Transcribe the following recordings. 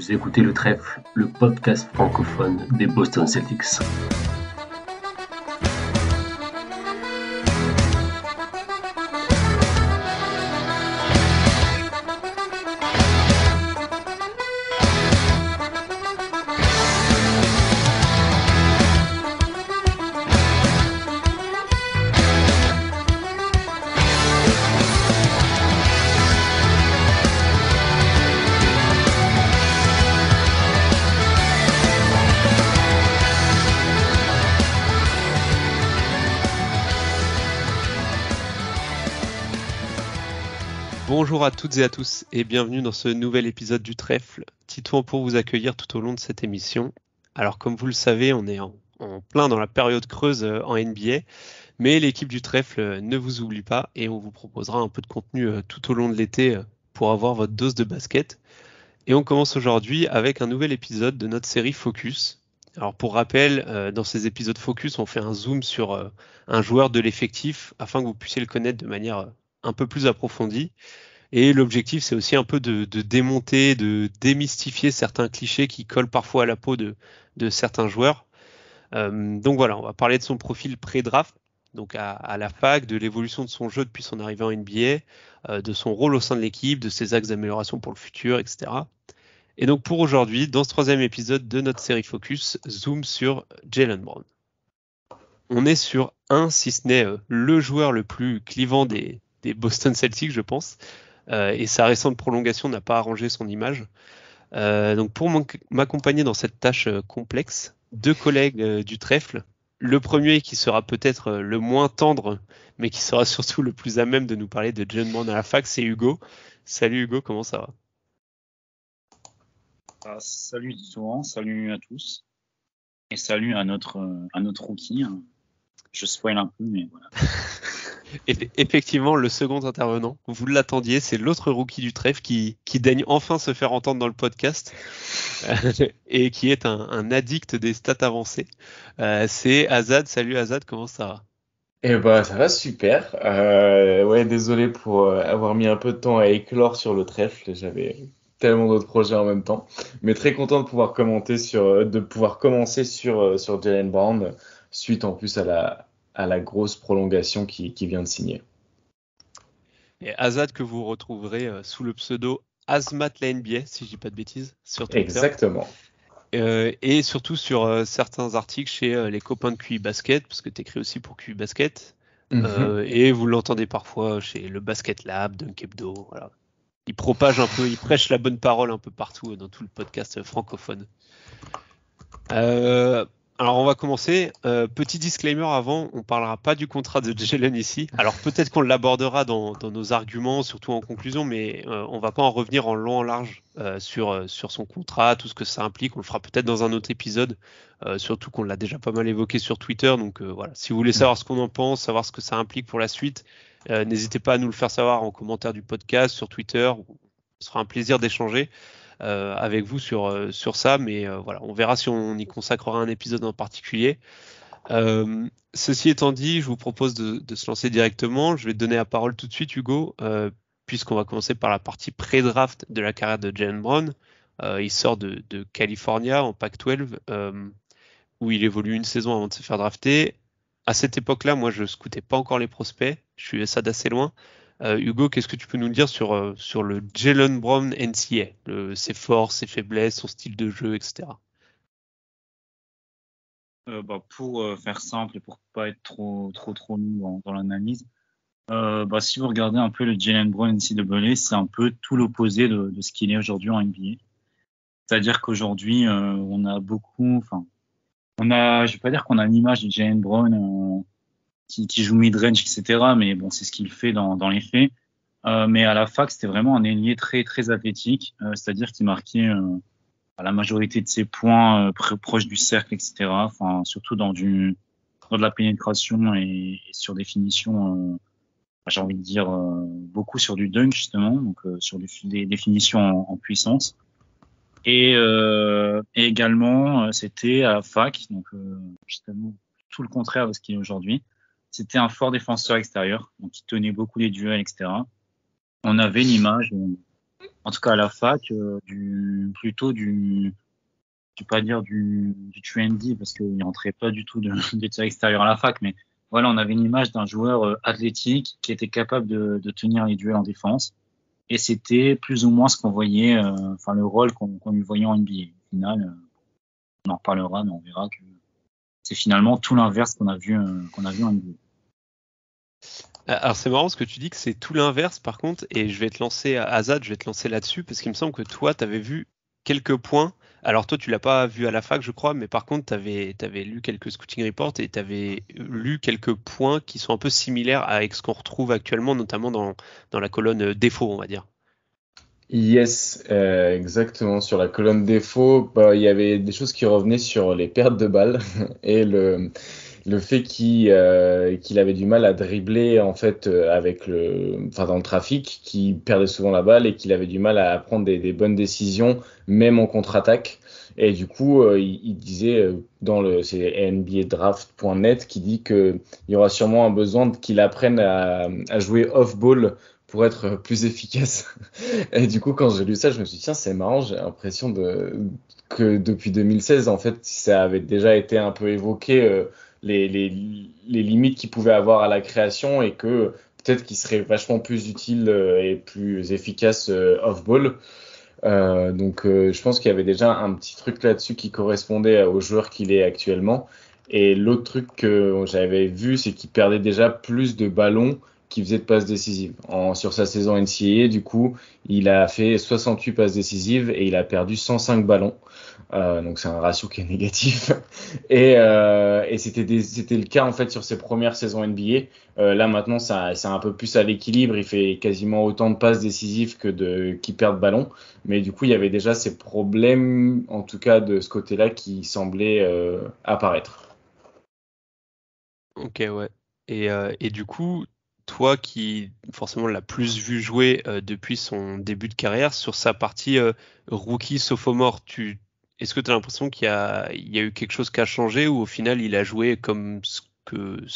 Vous écoutez Le Trèfle, le podcast francophone des Boston Celtics. Bonjour à toutes et à tous et bienvenue dans ce nouvel épisode du Trèfle. Titouan pour vous accueillir tout au long de cette émission. Alors comme vous le savez, on est en plein dans la période creuse en NBA, mais l'équipe du Trèfle ne vous oublie pas et on vous proposera un peu de contenu tout au long de l'été pour avoir votre dose de basket. Et on commence aujourd'hui avec un nouvel épisode de notre série Focus. Alors pour rappel, dans ces épisodes Focus, on fait un zoom sur un joueur de l'effectif afin que vous puissiez le connaître de manière un peu plus approfondie. Et l'objectif, c'est aussi un peu de démonter, de démystifier certains clichés qui collent parfois à la peau de certains joueurs. Donc voilà, on va parler de son profil pré-draft, donc à la fac, de l'évolution de son jeu depuis son arrivée en NBA, de son rôle au sein de l'équipe, de ses axes d'amélioration pour le futur, etc. Et donc pour aujourd'hui, dans ce troisième épisode de notre série Focus, zoom sur Jaylen Brown. On est sur si ce n'est le joueur le plus clivant des Boston Celtics, je pense. Et sa récente prolongation n'a pas arrangé son image. Donc pour m'accompagner dans cette tâche complexe, deux collègues du Trèfle. Le premier qui sera peut-être le moins tendre, mais qui sera surtout le plus à même de nous parler de Jaylen Brown à la fac, c'est Hugo. Salut Hugo, comment ça va? Salut Titouan, salut à tous. Et salut à notre rookie. Je spoil un peu, mais voilà. Effectivement, le second intervenant, vous l'attendiez, c'est l'autre rookie du trèfle qui daigne enfin se faire entendre dans le podcast et qui est un addict des stats avancées. C'est Azad. Salut Azad, comment ça va? Ça va super. Désolé pour avoir mis un peu de temps à éclore sur le trèfle. J'avais tellement d'autres projets en même temps, mais très content de pouvoir commencer sur Jaylen Brown suite en plus à la grosse prolongation qui vient de signer. Et Azad que vous retrouverez sous le pseudo Azmat la NBA, si je dis pas de bêtises, sur Twitter. Exactement. Et surtout sur certains articles chez les copains de QI Basket, parce que tu écris aussi pour QI Basket. Et vous l'entendez parfois chez le Basket Lab, Dunk Hebdo. Voilà. Il propage un peu, il prêche la bonne parole un peu partout dans tout le podcast francophone. Alors on va commencer. Petit disclaimer avant, on parlera pas du contrat de Jaylen ici. Alors peut-être qu'on l'abordera dans nos arguments, surtout en conclusion, mais on va pas en revenir en long en large sur son contrat, tout ce que ça implique. On le fera peut-être dans un autre épisode, surtout qu'on l'a déjà pas mal évoqué sur Twitter. Donc voilà, si vous voulez savoir ce qu'on en pense, savoir ce que ça implique pour la suite, n'hésitez pas à nous le faire savoir en commentaire du podcast, sur Twitter. Ce sera un plaisir d'échanger avec vous sur ça, mais voilà, on verra si on y consacrera un épisode en particulier. Ceci étant dit, je vous propose de se lancer directement. Je vais te donner la parole tout de suite, Hugo, puisqu'on va commencer par la partie pré-draft de la carrière de Jaylen Brown. Il sort de California en Pac-12, où il évolue une saison avant de se faire drafter. À cette époque-là, moi, je scoutais pas encore les prospects. Je suivais ça d'assez loin. Hugo, qu'est-ce que tu peux nous dire sur le Jaylen Brown NCAA, ses forces, ses faiblesses, son style de jeu, etc. Pour faire simple et pour pas être trop long dans l'analyse, si vous regardez un peu le Jaylen Brown NCAA, c'est un peu tout l'opposé de ce qu'il est aujourd'hui en NBA. C'est-à-dire qu'aujourd'hui, on a beaucoup, je vais pas dire qu'on a l'image de Jaylen Brown qui joue mid-range, etc. Mais bon, c'est ce qu'il fait dans les faits. Mais à la fac, c'était vraiment un ailier très très athlétique, c'est-à-dire qu'il marquait la majorité de ses points proche du cercle, etc. Enfin, surtout dans de la pénétration et sur des finitions. J'ai envie de dire beaucoup sur du dunk justement, donc sur des définitions en puissance. Et également, c'était à la fac, donc justement tout le contraire de ce qu'il est aujourd'hui. C'était un fort défenseur extérieur, donc il tenait beaucoup les duels, etc. On avait l'image en tout cas à la fac, plutôt du pas dire du trendy parce qu'il rentrait pas du tout des tirs extérieurs à la fac, mais voilà, on avait une image d'un joueur athlétique qui était capable de tenir les duels en défense, et c'était plus ou moins ce qu'on voyait, enfin le rôle qu'on lui voyait en NBA. Au final, on en reparlera, mais on verra que c'est finalement tout l'inverse qu'on a vu en NBA. Alors c'est marrant parce que tu dis que c'est tout l'inverse par contre, et je vais te lancer à Azad, je vais te lancer là-dessus parce qu'il me semble que toi tu avais vu quelques points. Alors toi tu l'as pas vu à la fac je crois, mais par contre tu avais lu quelques scouting reports et tu avais lu quelques points qui sont un peu similaires avec ce qu'on retrouve actuellement, notamment dans la colonne défaut on va dire. Yes, exactement. Sur la colonne défaut, bah, il y avait des choses qui revenaient sur les pertes de balles et le fait qu'il avait du mal à dribbler en fait enfin dans le trafic, qu'il perdait souvent la balle et qu'il avait du mal à prendre des bonnes décisions, même en contre-attaque. Et du coup, il disait c'est NBAdraft.net qui dit que il y aura sûrement un besoin qu'il apprenne à jouer off-ball pour être plus efficace. Et du coup, quand j'ai lu ça, je me suis dit, tiens, c'est marrant, j'ai l'impression que depuis 2016, en fait, ça avait déjà été un peu évoqué, les limites qu'il pouvait avoir à la création et que peut-être qu'il serait vachement plus utile et plus efficace off-ball. Je pense qu'il y avait déjà un petit truc là-dessus qui correspondait au joueur qu'il est actuellement. Et l'autre truc que j'avais vu, c'est qu'il perdait déjà plus de ballons qu'il faisait de passes décisives. Sur sa saison NCAA, du coup, il a fait 68 passes décisives et il a perdu 105 ballons. Donc c'est un ratio qui est négatif. Et c'était le cas en fait sur ses premières saisons NBA. Là maintenant, c'est un peu plus à l'équilibre. Il fait quasiment autant de passes décisives qui perd de ballon. Mais du coup, il y avait déjà ces problèmes, en tout cas de ce côté-là, qui semblaient apparaître. Ok, ouais. Et du coup, toi qui forcément l'a plus vu jouer depuis son début de carrière, sur sa partie rookie sophomore, est-ce que tu as l'impression il y a eu quelque chose qui a changé ou au final il a joué comme ce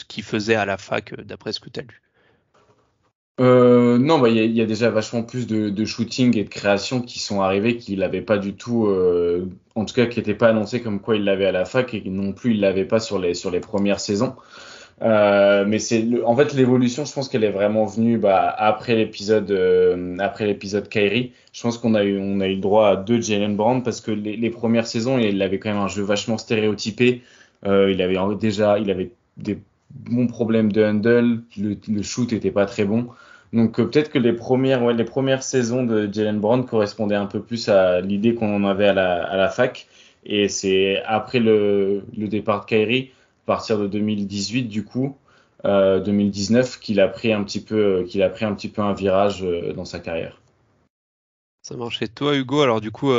qu'il faisait à la fac, d'après ce que tu as lu? Non, bah il y a déjà vachement plus de shooting et de création qui sont arrivés qu'il n'avait pas du tout, en tout cas qui n'étaient pas annoncés comme quoi il l'avait à la fac et non plus il l'avait pas sur les premières saisons. Mais en fait l'évolution, je pense qu'elle est vraiment venue après l'épisode Kyrie. Je pense on a eu le droit à deux Jaylen Brown parce que les premières saisons il avait quand même un jeu vachement stéréotypé. Il avait des bons problèmes de handle, le shoot était pas très bon. Donc peut-être que les premières saisons de Jaylen Brown correspondaient un peu plus à l'idée qu'on en avait à la fac. Et c'est après le départ de Kyrie, à partir de 2018 du coup, 2019, qu'il a pris un petit peu un virage dans sa carrière. Ça marche. Et toi, Hugo, alors du coup,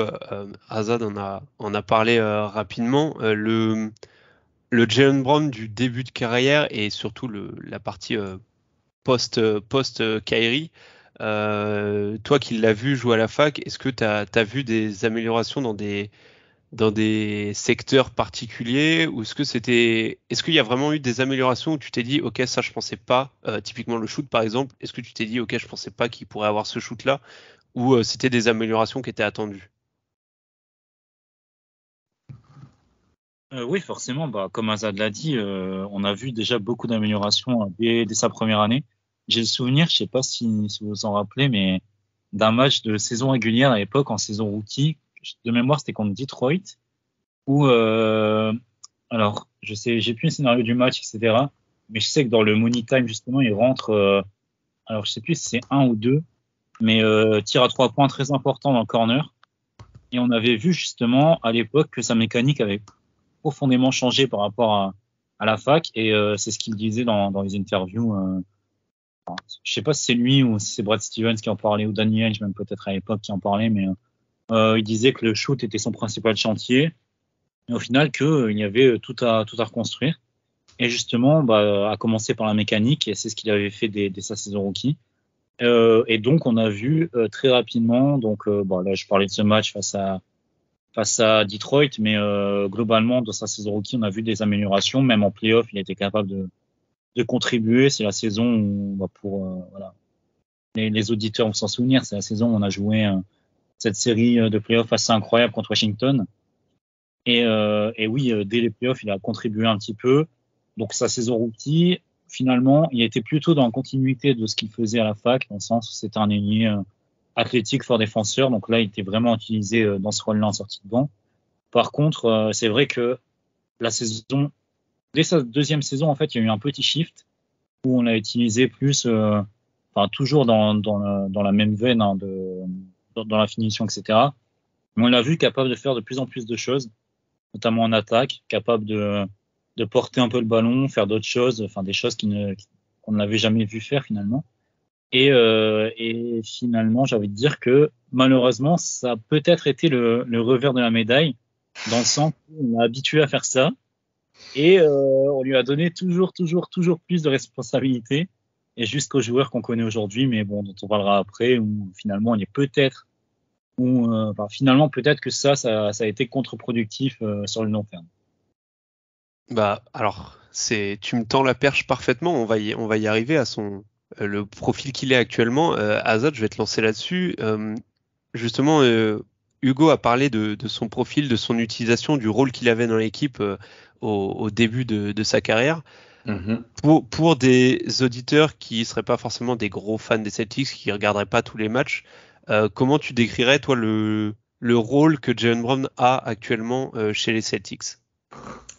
Azad en a parlé rapidement. Le Jaylen Brown du début de carrière et surtout la partie post Kyrie, toi qui l'as vu jouer à la fac, est-ce que tu as vu des améliorations dans des secteurs particuliers ou est-ce qu'il y a vraiment eu des améliorations où tu t'es dit ok ça je pensais pas, typiquement le shoot par exemple, est-ce que tu t'es dit ok je pensais pas qu'il pourrait avoir ce shoot là ou c'était des améliorations qui étaient attendues? Oui, forcément. Bah, comme Azad l'a dit, on a vu déjà beaucoup d'améliorations dès sa première année. J'ai le souvenir, je sais pas si vous vous en rappelez, mais d'un match de saison régulière à l'époque, en saison rookie, de mémoire, c'était contre Detroit, où, alors, je sais, j'ai plus le scénario du match, etc. Mais je sais que dans le money time, justement, il rentre, alors je sais plus si c'est un ou deux, mais tir à 3 points très important dans le corner. Et on avait vu justement à l'époque que sa mécanique avait profondément changé par rapport à la fac, et c'est ce qu'il disait dans les interviews. Je sais pas si c'est lui ou si c'est Brad Stevens qui en parlait ou Danny Ainge même peut-être à l'époque qui en parlait, mais il disait que le shoot était son principal chantier, et au final qu'il y avait tout à reconstruire. Et justement, à commencer par la mécanique, et c'est ce qu'il avait fait dès sa saison rookie. Et donc on a vu très rapidement, donc là je parlais de ce match face à Detroit, mais globalement dans sa saison rookie on a vu des améliorations, même en playoff il a été capable de contribuer. C'est la saison où, les auditeurs vont s'en souvenir, c'est la saison où on a joué cette série de playoffs assez incroyable contre Washington. Et oui, dès les playoffs, il a contribué un petit peu. Donc sa saison rookie, finalement, il était plutôt dans la continuité de ce qu'il faisait à la fac, dans le sens où c'était un ailier athlétique, fort défenseur. Donc là, il était vraiment utilisé dans ce rôle-là en sortie de banc. Par contre, c'est vrai que la saison, dès sa deuxième saison, en fait, il y a eu un petit shift où on l'a utilisé plus, toujours dans la même veine dans la finition, etc. Mais on l'a vu capable de faire de plus en plus de choses, notamment en attaque, capable de porter un peu le ballon, faire d'autres choses, des choses qu'on n'avait jamais vu faire finalement. Et finalement, j'ai envie de dire que malheureusement, ça a peut-être été le revers de la médaille, dans le sens où on l'a habitué à faire ça, et on lui a donné toujours plus de responsabilités, et jusqu'aux joueurs qu'on connaît aujourd'hui, mais bon, dont on parlera après, où finalement, on est peut-être, finalement, peut-être que ça a été contre-productif sur le long terme. Bah, alors, tu me tends la perche parfaitement. On va y arriver à le profil qu'il est actuellement. Azad, je vais te lancer là-dessus. Justement, Hugo a parlé de son profil, de son utilisation, du rôle qu'il avait dans l'équipe au début de sa carrière. Pour des auditeurs qui seraient pas forcément des gros fans des Celtics, qui regarderaient pas tous les matchs, comment tu décrirais, toi, le rôle que Jaylen Brown a actuellement chez les Celtics?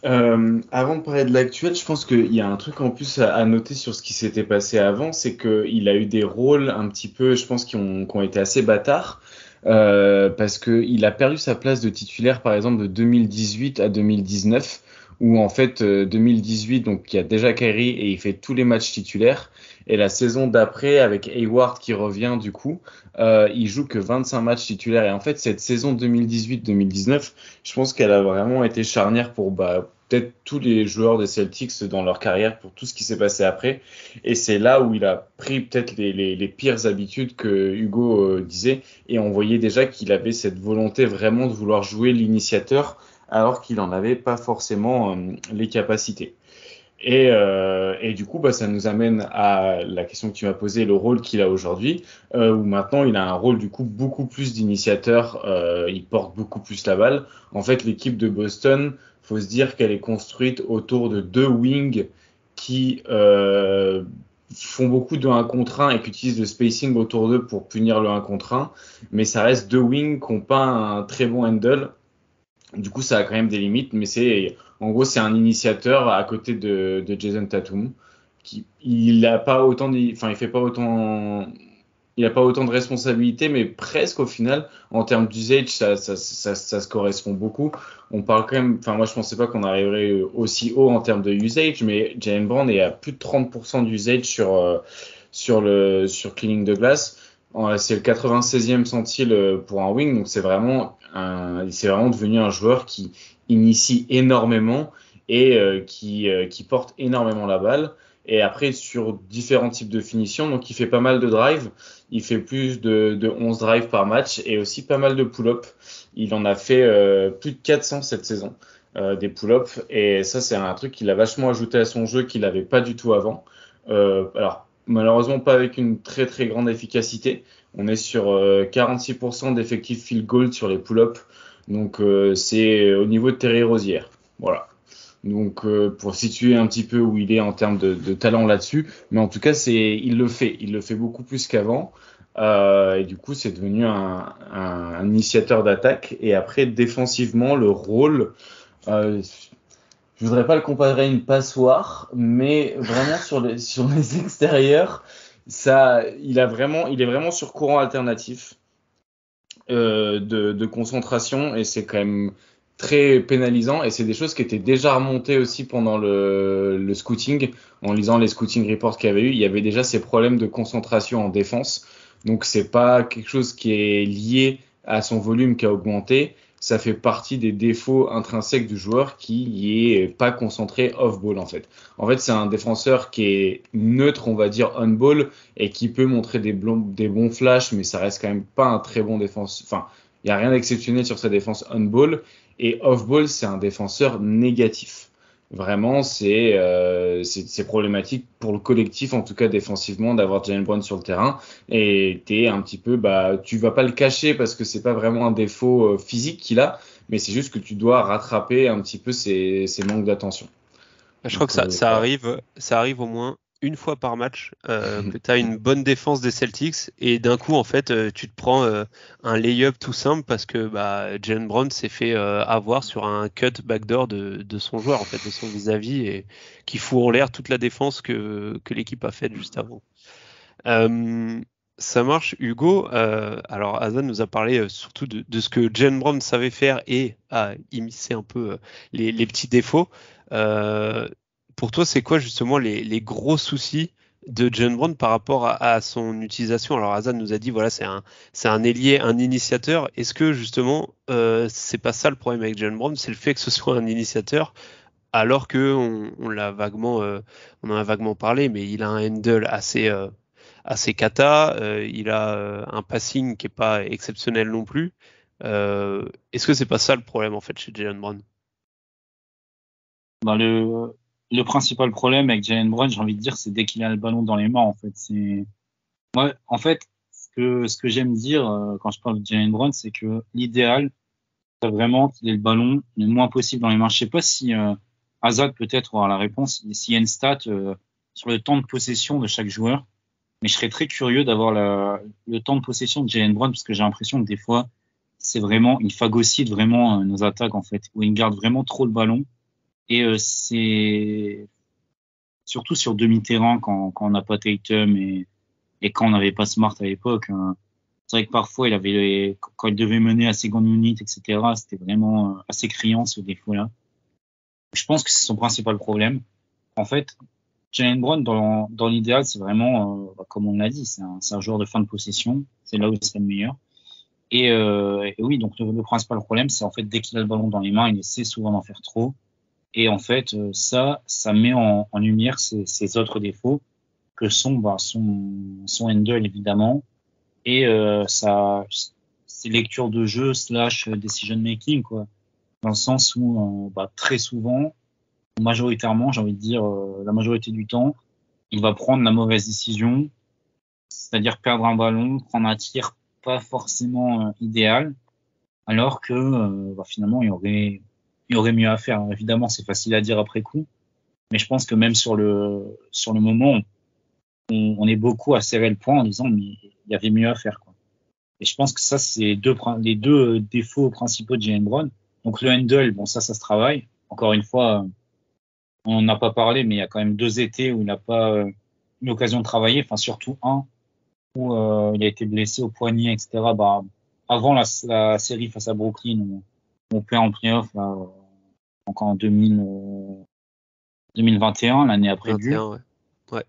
Avant de parler de l'actuel, je pense qu'il y a un truc en plus à noter sur ce qui s'était passé avant, c'est qu'il a eu des rôles un petit peu, je pense, qui ont été assez bâtards, parce qu'il a perdu sa place de titulaire, par exemple, de 2018 à 2019, où en fait, 2018, donc il y a déjà Kyrie et il fait tous les matchs titulaires, et la saison d'après, avec Hayward qui revient du coup, il joue que 25 matchs titulaires. Et en fait, cette saison 2018-2019, je pense qu'elle a vraiment été charnière pour peut-être tous les joueurs des Celtics dans leur carrière, pour tout ce qui s'est passé après. Et c'est là où il a pris peut-être les pires habitudes que Hugo disait. Et on voyait déjà qu'il avait cette volonté vraiment de vouloir jouer l'initiateur, alors qu'il n'en avait pas forcément les capacités. Et du coup, ça nous amène à la question que tu m'as posée, le rôle qu'il a aujourd'hui, où maintenant il a un rôle du coup beaucoup plus d'initiateur, il porte beaucoup plus la balle. En fait, l'équipe de Boston, faut se dire qu'elle est construite autour de 2 wings qui font beaucoup de 1 contre 1 et qui utilisent le spacing autour d'eux pour punir le 1 contre 1, mais ça reste 2 wings qui n'ont pas un très bon handle. Du coup, ça a quand même des limites, mais en gros, c'est un initiateur à côté de Jason Tatum. Il a pas autant de responsabilités, mais presque au final, en termes d'usage, ça se correspond beaucoup. On parle quand même, moi, je pensais pas qu'on arriverait aussi haut en termes de usage, mais Jaylen Brown est à plus de 30% d'usage sur cleaning de glace. C'est le 96e centile pour un wing, donc c'est vraiment devenu un joueur qui initie énormément et qui porte énormément la balle. Et après, sur différents types de finitions, donc il fait pas mal de drives, il fait plus de 11 drives par match et aussi pas mal de pull-up. Il en a fait plus de 400 cette saison, des pull-up, et ça c'est un truc qu'il a vachement ajouté à son jeu qu'il n'avait pas du tout avant. Alors malheureusement pas avec une très très grande efficacité. On est sur 46% d'effectifs field goal sur les pull-ups. Donc c'est au niveau de Terry Rozier. Voilà. Donc pour situer un petit peu où il est en termes de talent là-dessus, mais en tout cas il le fait beaucoup plus qu'avant. Et du coup c'est devenu un initiateur d'attaque. Et après défensivement le rôle, je voudrais pas le comparer à une passoire, mais vraiment sur les extérieurs, il est vraiment sur courant alternatif de concentration, et c'est quand même très pénalisant, et c'est des choses qui étaient déjà remontées aussi pendant le scouting. En lisant les scouting reports qu'il y avait eu, il y avait déjà ces problèmes de concentration en défense. Donc c'est pas quelque chose qui est lié à son volume qui a augmenté. Ça fait partie des défauts intrinsèques du joueur qui est pas concentré off-ball en fait. En fait, c'est un défenseur qui est neutre, on va dire, on-ball, et qui peut montrer des bons flashs, mais ça reste quand même pas un très bon défenseur. Enfin, il y a rien d'exceptionnel sur sa défense on-ball, et off-ball, c'est un défenseur négatif. Vraiment, c'est problématique pour le collectif, en tout cas défensivement, d'avoir Jalen Brown sur le terrain. Et t'es un petit peu, tu vas pas le cacher parce que c'est pas vraiment un défaut physique qu'il a, mais c'est juste que tu dois rattraper un petit peu ses manques d'attention. Je crois que ça arrive au moins une fois par match que tu as une bonne défense des Celtics et d'un coup en fait tu te prends un lay-up tout simple parce que Jalen Brown s'est fait avoir sur un cut backdoor de son joueur en fait, de son vis-à-vis et qui fout en l'air toute la défense que l'équipe a faite juste avant. Ça marche, Hugo. Alors Hazan nous a parlé surtout de ce que Jalen Brown savait faire et a immiscé un peu les petits défauts. Pour toi, c'est quoi justement les gros soucis de Jalen Brown par rapport à son utilisation? Alors Hazan nous a dit voilà c'est un ailier, un initiateur. Est-ce que justement c'est pas ça le problème avec Jalen Brown, c'est le fait que ce soit un initiateur alors que on en a vaguement parlé, mais il a un handle assez cata, il a un passing qui est pas exceptionnel non plus. Est-ce que c'est pas ça le problème en fait chez Jalen Brown? Le principal problème avec Jalen Brown, j'ai envie de dire, c'est dès qu'il a le ballon dans les mains, en fait. Moi, en fait, ce que j'aime dire quand je parle de Jalen Brown, c'est que l'idéal, c'est vraiment qu'il ait le ballon le moins possible dans les mains. Je sais pas si Azad peut-être aura la réponse, s'il y a une stat sur le temps de possession de chaque joueur, mais je serais très curieux d'avoir le temps de possession de Jalen Brown parce que j'ai l'impression que des fois, il phagocyte vraiment nos attaques en fait, où il garde vraiment trop le ballon. Et c'est surtout sur demi-terrain quand on n'a pas Tatum et quand on n'avait pas Smart à l'époque. C'est vrai que parfois quand il devait mener à seconde unit, etc. C'était vraiment assez criant ce défaut-là. Je pense que c'est son principal problème. En fait, Jalen Brown dans l'idéal, c'est vraiment comme on l'a dit, c'est un joueur de fin de possession. C'est là où il serait le meilleur. Et oui, donc le principal problème, c'est en fait dès qu'il a le ballon dans les mains, il essaie souvent d'en faire trop. Et en fait, ça met en lumière ses autres défauts que sont son handle évidemment et ses lectures de jeu / decision making quoi. Dans le sens où très souvent, majoritairement, j'ai envie de dire la majorité du temps, il va prendre la mauvaise décision, c'est-à-dire perdre un ballon, prendre un tir pas forcément idéal, alors que finalement il y aurait mieux à faire. Évidemment, c'est facile à dire après coup, mais je pense que même sur le moment, on est beaucoup à serrer le point en disant mais il y avait mieux à faire quoi. Et je pense que ça c'est les deux défauts principaux de Jalen Brown. Donc le handle, ça se travaille. Encore une fois, on n'a pas parlé, mais il y a quand même 2 étés où il n'a pas eu l'occasion de travailler. Enfin surtout un où il a été blessé au poignet, etc. Avant la série face à Brooklyn. On perd en playoff encore en 2021, l'année après lui. Ouais.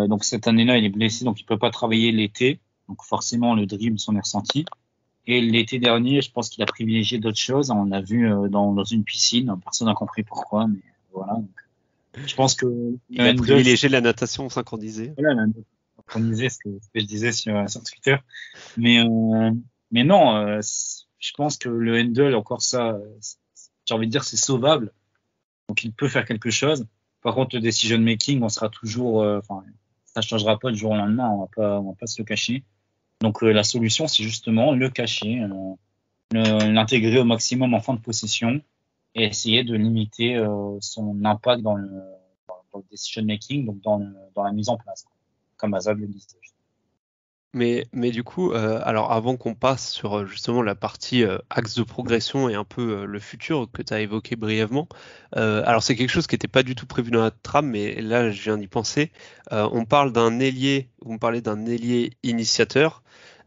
Donc cette année-là, il est blessé, donc il peut pas travailler l'été. Donc forcément, le dribble s'en est ressenti. Et l'été dernier, je pense qu'il a privilégié d'autres choses. On l'a vu dans une piscine. Personne n'a compris pourquoi, mais voilà. Donc, je pense que il a privilégié la natation, synchronisée. Voilà, la synchronisée, ce que je disais sur Twitter. Mais non. Je pense que le handle, encore ça, j'ai envie de dire, c'est sauvable. Donc, il peut faire quelque chose. Par contre, le decision making, on sera toujours, ça changera pas du jour au lendemain. On va pas se le cacher. Donc, la solution, c'est justement le cacher, l'intégrer au maximum en fin de possession et essayer de limiter son impact dans le decision making, donc dans la mise en place, comme Azad le disait. Mais du coup, alors avant qu'on passe sur justement la partie axe de progression et un peu le futur que tu as évoqué brièvement, alors c'est quelque chose qui n'était pas du tout prévu dans la trame, mais là je viens d'y penser. On parle d'un ailier, vous me parlez d'un ailier initiateur,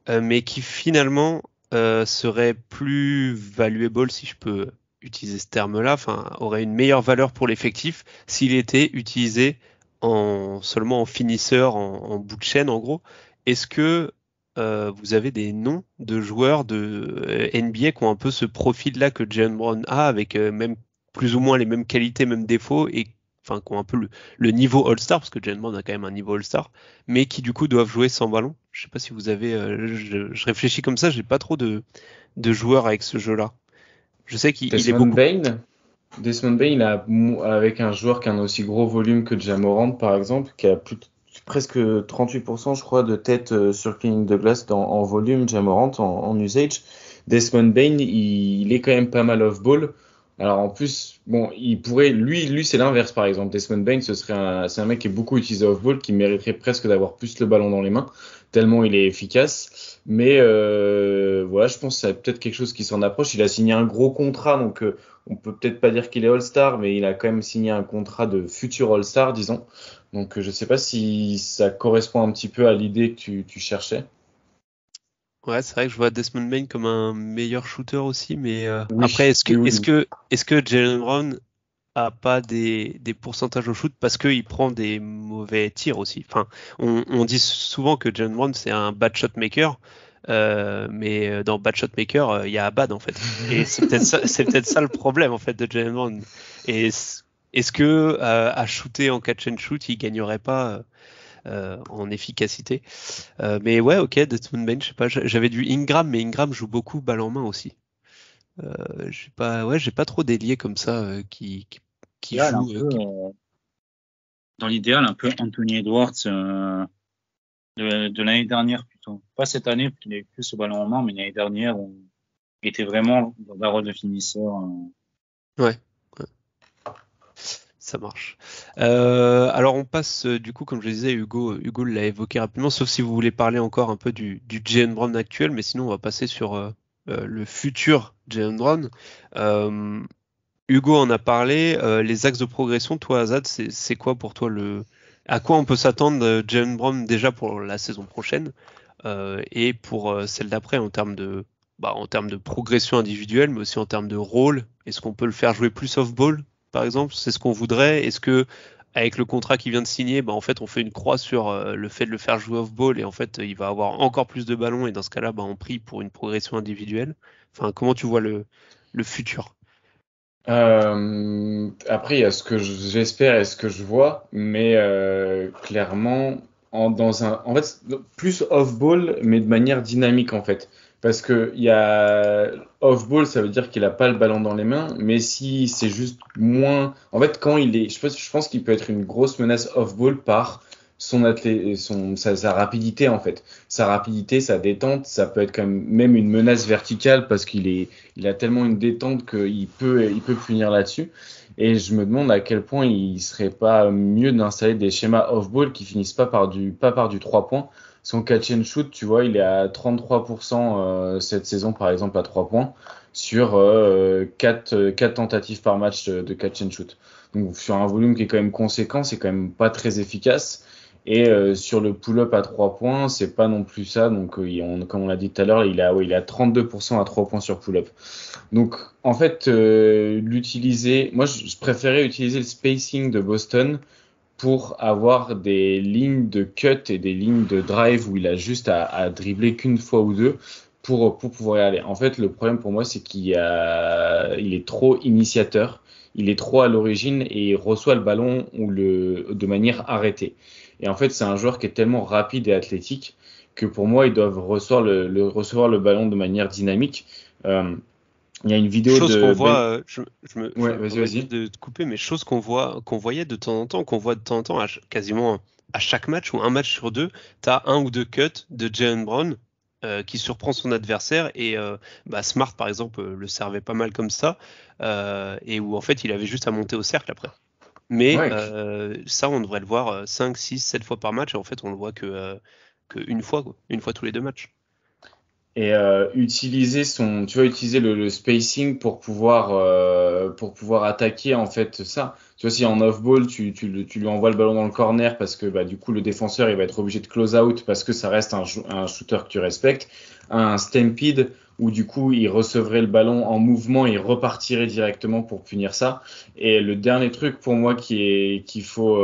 mais qui finalement serait plus valuable, si je peux utiliser ce terme-là, enfin aurait une meilleure valeur pour l'effectif s'il était utilisé seulement en finisseur, en bout de chaîne en gros. Est-ce que vous avez des noms de joueurs de NBA qui ont un peu ce profil-là que Jalen Brown a, avec même plus ou moins les mêmes qualités, mêmes défauts, et enfin qui ont un peu le niveau All-Star, parce que Jalen Brown a quand même un niveau All-Star, mais qui du coup doivent jouer sans ballon? Je sais pas si vous avez, je réfléchis comme ça, j'ai pas trop de joueurs avec ce jeu-là. Je sais qu'il est beaucoup. Bain. Desmond Bain, avec un joueur qui a un aussi gros volume que Ja Morant, par exemple, qui a presque 38%, je crois, de tête sur cleaning de glace en volume, Ja Morant, en usage. Desmond Bain, il est quand même pas mal off-ball. Alors en plus, bon, il pourrait, lui c'est l'inverse par exemple. Desmond Bain, c'est un mec qui est beaucoup utilisé off-ball, qui mériterait presque d'avoir plus le ballon dans les mains, tellement il est efficace. Mais voilà, je pense que c'est peut-être quelque chose qui s'en approche. Il a signé un gros contrat, donc on peut peut-être pas dire qu'il est All-Star, mais il a quand même signé un contrat de futur All-Star, disons. Donc je sais pas si ça correspond un petit peu à l'idée que tu cherchais. Ouais, c'est vrai que je vois Desmond Bain comme un meilleur shooter aussi, mais Oui, après, oui, oui. est-ce que Jalen Brown a pas des pourcentages au shoot parce qu'il prend des mauvais tirs aussi. Enfin, on dit souvent que Jalen Brown c'est un bad shot maker, mais dans bad shot maker il y a bad en fait. Et c'est peut-être ça le problème en fait de Jalen Brown. Et est-ce que à shooter en catch and shoot il gagnerait pas en efficacité? Mais ouais, ok, Desmond Bain, je sais pas, j'avais du Ingram, mais Ingram joue beaucoup balle en main aussi. J'ai pas trop d'ailier comme ça qui Idéal, un joue. peu, dans l'idéal, un peu Anthony Edwards de l'année dernière plutôt. Pas cette année, il est plus au ballon en main, mais l'année dernière, il était vraiment dans un rôle de finisseur. Ouais, ouais, ça marche. Alors on passe du coup, comme je disais, Hugo l'a évoqué rapidement, sauf si vous voulez parler encore un peu du Jaylen Brown actuel, mais sinon on va passer sur le futur Jaylen Brown. Euh, Hugo en a parlé. Les axes de progression, toi, Azad, c'est quoi pour toi à quoi on peut s'attendre Jaylen Brown déjà pour la saison prochaine et pour celle d'après en termes de progression individuelle, mais aussi en termes de rôle. Est-ce qu'on peut le faire jouer plus off-ball, par exemple? C'est ce qu'on voudrait. Est-ce que avec le contrat qu'il vient de signer, en fait, on fait une croix sur le fait de le faire jouer off-ball et en fait, il va avoir encore plus de ballons et dans ce cas-là, on prie pour une progression individuelle. Enfin, comment tu vois le futur? Après, il y a ce que j'espère et ce que je vois, mais clairement, en fait, plus off-ball, mais de manière dynamique en fait. Parce que il y a off-ball, ça veut dire qu'il a pas le ballon dans les mains, mais si c'est juste moins, en fait, quand il est, je pense qu'il peut être une grosse menace off-ball par sa rapidité en fait. Sa rapidité, sa détente, ça peut être quand même une menace verticale parce il a tellement une détente il peut punir là-dessus. Et je me demande à quel point il serait pas mieux d'installer des schémas off-ball qui finissent pas par du 3 points. Son catch and shoot, tu vois, il est à 33% cette saison, par exemple, à 3 points sur 4 tentatives par match de catch and shoot. Donc, sur un volume qui est quand même conséquent, c'est quand même pas très efficace. Et sur le pull-up à 3 points, c'est pas non plus ça. Donc, comme on l'a dit tout à l'heure, il est à 32% à 3 points sur pull-up. Donc, en fait, moi, je préférais utiliser le spacing de Boston pour avoir des lignes de cut et des lignes de drive où il a juste à dribbler qu'une fois ou deux pour pouvoir y aller. En fait, le problème pour moi, c'est il est trop initiateur, il est trop à l'origine et il reçoit le ballon de manière arrêtée. Et en fait, c'est un joueur qui est tellement rapide et athlétique que pour moi, ils doivent recevoir le ballon de manière dynamique. Il y a une vidéo Chose qu'on de voit, Ben. je Ouais, me vas-y, permets juste vas-y. de te couper, mais chose qu'on voyait de temps en temps, qu'on voit de temps en temps, quasiment à chaque match ou un match sur deux, t'as un ou deux cuts de Jaylen Brown qui surprend son adversaire et Smart par exemple le servait pas mal comme ça et où en fait il avait juste à monter au cercle après. Mais Ouais, ça on devrait le voir 5, 6, 7 fois par match et en fait on le voit que une fois quoi, une fois tous les deux matchs. et utiliser le spacing pour pouvoir attaquer en fait ça. Tu vois, si en off-ball, tu lui envoies le ballon dans le corner parce que bah, du coup le défenseur il va être obligé de close out parce que ça reste un shooter que tu respectes. Un stampede où du coup il recevrait le ballon en mouvement et il repartirait directement pour punir ça. Et le dernier truc pour moi qu'il faut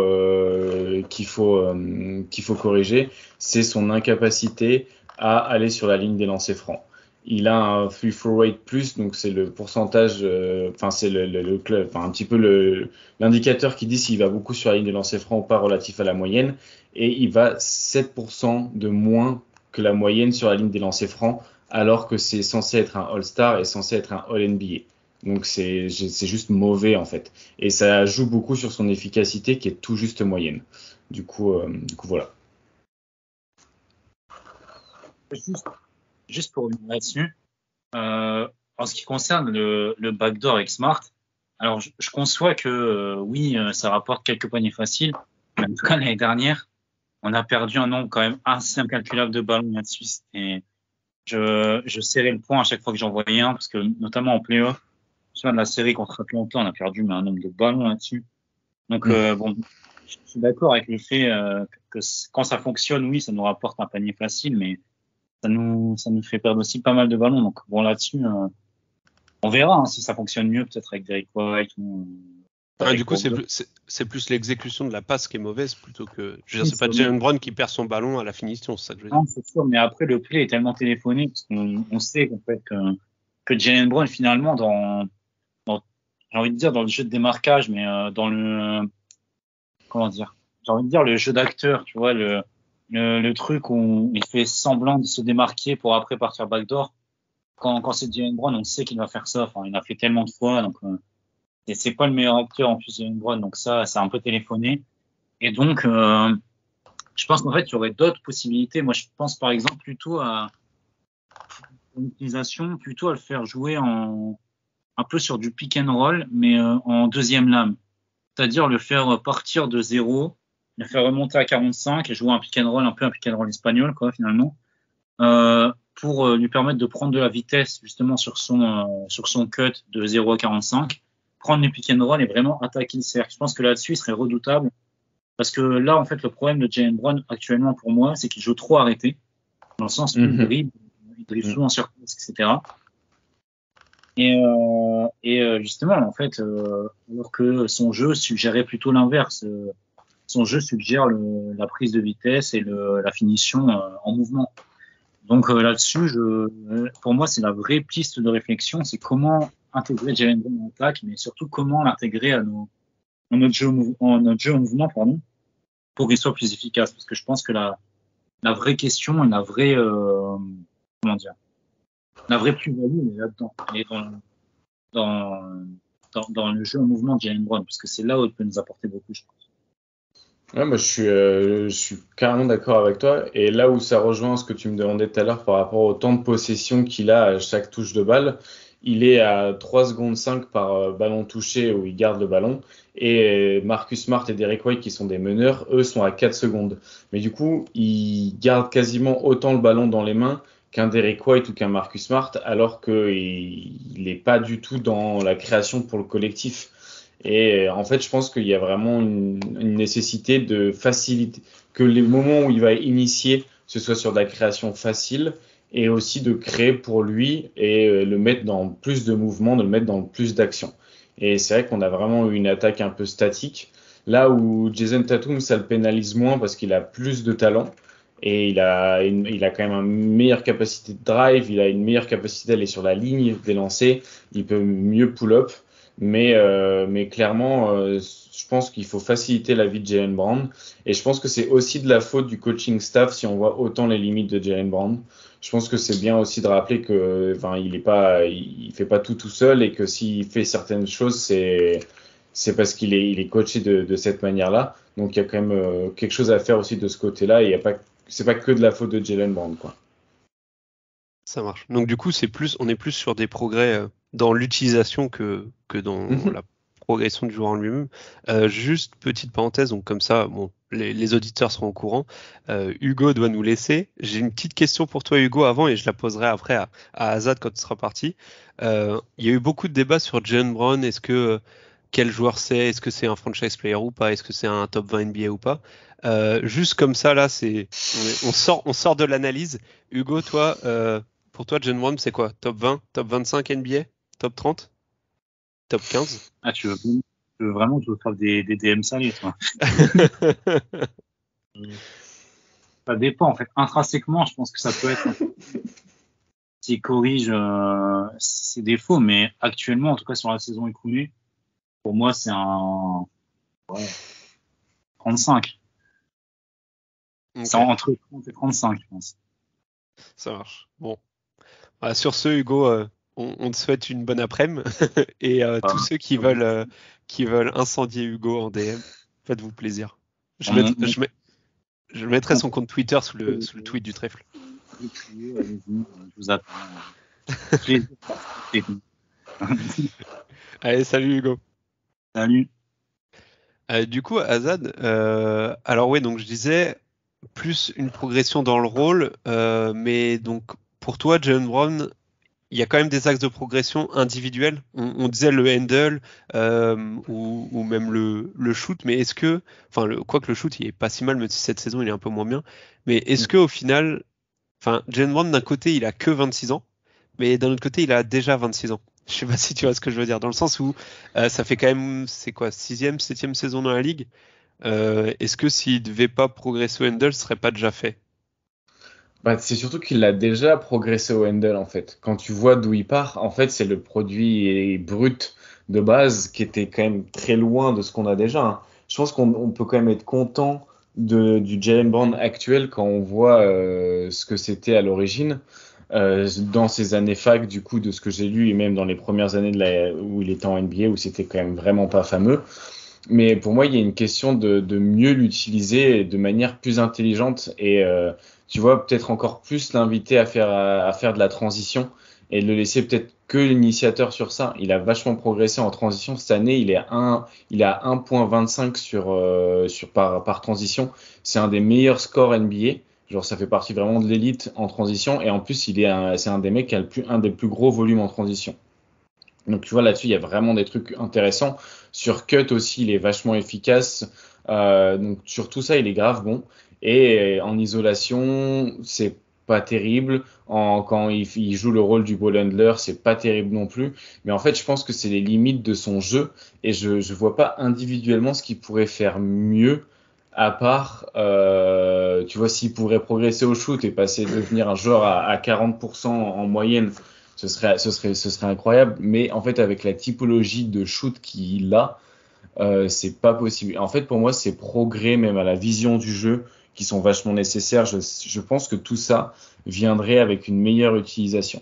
corriger, c'est son incapacité à aller sur la ligne des lancers francs. Il a un free throw rate plus, donc c'est le pourcentage, c'est le club, un petit peu l'indicateur qui dit s'il va beaucoup sur la ligne des lancers francs ou pas relatif à la moyenne, et il va 7% de moins que la moyenne sur la ligne des lancers francs, alors que c'est censé être un All-Star et censé être un All-NBA. Donc c'est juste mauvais en fait. Et ça joue beaucoup sur son efficacité qui est tout juste moyenne. Du coup voilà. Juste pour revenir là-dessus, en ce qui concerne le backdoor avec Smart, alors je conçois que oui, ça rapporte quelques paniers faciles. Mais en tout cas, l'année dernière, on a perdu un nombre quand même assez incalculable de ballons là-dessus. Je serrais le point à chaque fois que j'en voyais un, parce que notamment en play-off, sur de la série contre Atlanta, on a perdu mais un nombre de ballons là-dessus. Donc bon, je suis d'accord avec le fait que quand ça fonctionne, oui, ça nous rapporte un panier facile, mais ça nous fait perdre aussi pas mal de ballons. Donc bon, là-dessus, on verra si ça fonctionne mieux, peut-être avec Derrick White ou Du coup, c'est plus l'exécution de la passe qui est mauvaise plutôt que. Je veux dire, Oui, c'est pas Jalen Brown qui perd son ballon à la finition, c'est ça que je veux dire. non, c'est sûr, mais après, le play est tellement téléphoné, parce qu'on sait qu'en fait, que Jalen Brown, finalement, j'ai envie de dire, dans le jeu de démarquage, mais dans comment dire, j'ai envie de dire, le jeu d'acteur, tu vois, le truc où il fait semblant de se démarquer pour après partir backdoor. Quand c'est Jalen Brown, on sait qu'il va faire ça. Enfin, il a fait tellement de fois, donc et c'est pas le meilleur acteur en plus Jalen Brown, donc ça, c'est un peu téléphoné. Et donc, je pense qu'en fait, il y aurait d'autres possibilités. Moi, je pense par exemple plutôt à une utilisation, plutôt à le faire jouer un peu sur du pick and roll, mais en deuxième lame. C'est-à-dire le faire partir de 0, le faire remonter à 45 et jouer un pick and roll, un peu un pick and roll espagnol, quoi, finalement, pour lui permettre de prendre de la vitesse, justement, sur son cut de 0 à 45, prendre les pick and roll et vraiment attaquer le cercle. Je pense que là-dessus, il serait redoutable. Parce que là, en fait, le problème de Jalen Brown, actuellement, pour moi, c'est qu'il joue trop arrêté. Dans le sens où il dribble souvent sur place, etc. Et justement, en fait, alors que son jeu suggérait plutôt l'inverse. Son jeu suggère la prise de vitesse et la finition en mouvement. Donc là-dessus, pour moi, c'est la vraie piste de réflexion, c'est comment intégrer Jalen Brown en attaque, mais surtout comment l'intégrer à notre jeu en mouvement, pardon, pour qu'il soit plus efficace. Parce que je pense que la vraie question et la vraie comment dire, la vraie plus-value est là-dedans. Elle est dans le jeu en mouvement de Jalen Brown, parce que c'est là où il peut nous apporter beaucoup, je pense. Ouais, moi je suis carrément d'accord avec toi. Et là où ça rejoint ce que tu me demandais tout à l'heure par rapport au temps de possession qu'il a à chaque touche de balle, il est à 3 secondes 5 par ballon touché où il garde le ballon. Et Marcus Smart et Derrick White, qui sont des meneurs, eux sont à 4 secondes. Mais du coup, ils gardent quasiment autant le ballon dans les mains qu'un Derrick White ou qu'un Marcus Smart, alors qu'il n'est pas du tout dans la création pour le collectif. Et en fait, je pense qu'il y a vraiment une nécessité de faciliter, que les moments où il va initier, ce soit sur de la création facile, et aussi de créer pour lui et le mettre dans plus de mouvements, de le mettre dans plus d'action. Et c'est vrai qu'on a vraiment eu une attaque un peu statique, là où Jason Tatum, ça le pénalise moins parce qu'il a plus de talent. Et il a quand même une meilleure capacité de drive, il a une meilleure capacité d'aller sur la ligne des lancers, il peut mieux pull-up. Mais clairement, je pense qu'il faut faciliter la vie de Jalen Brown. Et je pense que c'est aussi de la faute du coaching staff si on voit autant les limites de Jalen Brown. Je pense que c'est bien aussi de rappeler que, enfin, il fait pas tout seul et que s'il fait certaines choses, c'est parce qu'il est coaché de cette manière-là. Donc il y a quand même quelque chose à faire aussi de ce côté-là. Et c'est pas que de la faute de Jalen Brown, quoi. Ça marche. Donc du coup, on est plus sur des progrès dans l'utilisation que dans la progression du joueur en lui-même. Juste petite parenthèse, donc comme ça, bon, les auditeurs seront au courant. Hugo doit nous laisser. J'ai une petite question pour toi, Hugo, avant, et je la poserai après à Azad quand tu seras parti. Il y a eu beaucoup de débats sur Jalen Brown. Quel joueur c'est? Est-ce que c'est un franchise player ou pas? Est-ce que c'est un top 20 NBA ou pas? Juste comme ça, là, on sort de l'analyse. Hugo, toi, pour toi, Jalen Brown, c'est quoi? Top 20, top 25 NBA? Top 30? Top 15? Ah, tu veux vraiment que je veux faire des DM salés, toi. Ça dépend, en fait. Intrinsèquement, je pense que ça peut être s'il corrige ses défauts, mais actuellement, en tout cas sur la saison écoulée, pour moi, c'est un 35. Okay. C'est entre 30 et 35, je pense. Ça marche. Bon. Sur ce, Hugo, on te souhaite une bonne après-midi et tous ceux qui veulent incendier Hugo en DM, faites-vous plaisir. Je mettrai son compte Twitter sous le tweet du trèfle. Allez-y, je vous attends. Allez, salut Hugo. Salut. Du coup, Azad, alors ouais, donc je disais plus une progression dans le rôle, mais donc pour toi, Jaylen Brown, il y a quand même des axes de progression individuels. On disait le handle ou même le shoot, mais est-ce que, enfin, quoique le shoot, il est pas si mal, même si cette saison il est un peu moins bien, mais est-ce que au final, enfin, Jaylen Brown d'un côté il a que 26 ans, mais d'un autre côté il a déjà 26 ans. Je sais pas si tu vois ce que je veux dire, dans le sens où ça fait quand même, c'est quoi, 6e, 7e saison dans la ligue. Est-ce que s'il devait pas progresser au handle, ce serait pas déjà fait? Bah, c'est surtout qu'il a déjà progressé au handle en fait. Quand tu vois d'où il part, en fait, c'est le produit brut de base qui était quand même très loin de ce qu'on a déjà, hein. Je pense qu'on peut quand même être content du Jaylen Brown actuel quand on voit ce que c'était à l'origine. Dans ses années fac, du coup, de ce que j'ai lu, et même dans les premières années où il était en NBA, où c'était quand même vraiment pas fameux. Mais pour moi, il y a une question de mieux l'utiliser de manière plus intelligente et tu vois, peut-être encore plus l'inviter à faire de la transition et de le laisser peut-être que l'initiateur sur ça. Il a vachement progressé en transition cette année. Il est il a 1,25 par transition. C'est un des meilleurs scores NBA. Genre, ça fait partie vraiment de l'élite en transition. Et en plus, c'est un des mecs qui a un des plus gros volumes en transition. Donc, tu vois, là-dessus, il y a vraiment des trucs intéressants. Sur cut aussi, il est vachement efficace. Donc, sur tout ça, il est grave bon. Et en isolation, c'est pas terrible. Quand il joue le rôle du ball handler, c'est pas terrible non plus. Mais en fait, je pense que c'est les limites de son jeu. Et je vois pas individuellement ce qu'il pourrait faire mieux. À part, tu vois, s'il pourrait progresser au shoot et devenir un joueur à 40% en moyenne, ce serait incroyable. Mais en fait, avec la typologie de shoot qu'il a, c'est pas possible. En fait, pour moi, c'est progrès même à la vision du jeu qui sont vachement nécessaires. Je pense que tout ça viendrait avec une meilleure utilisation.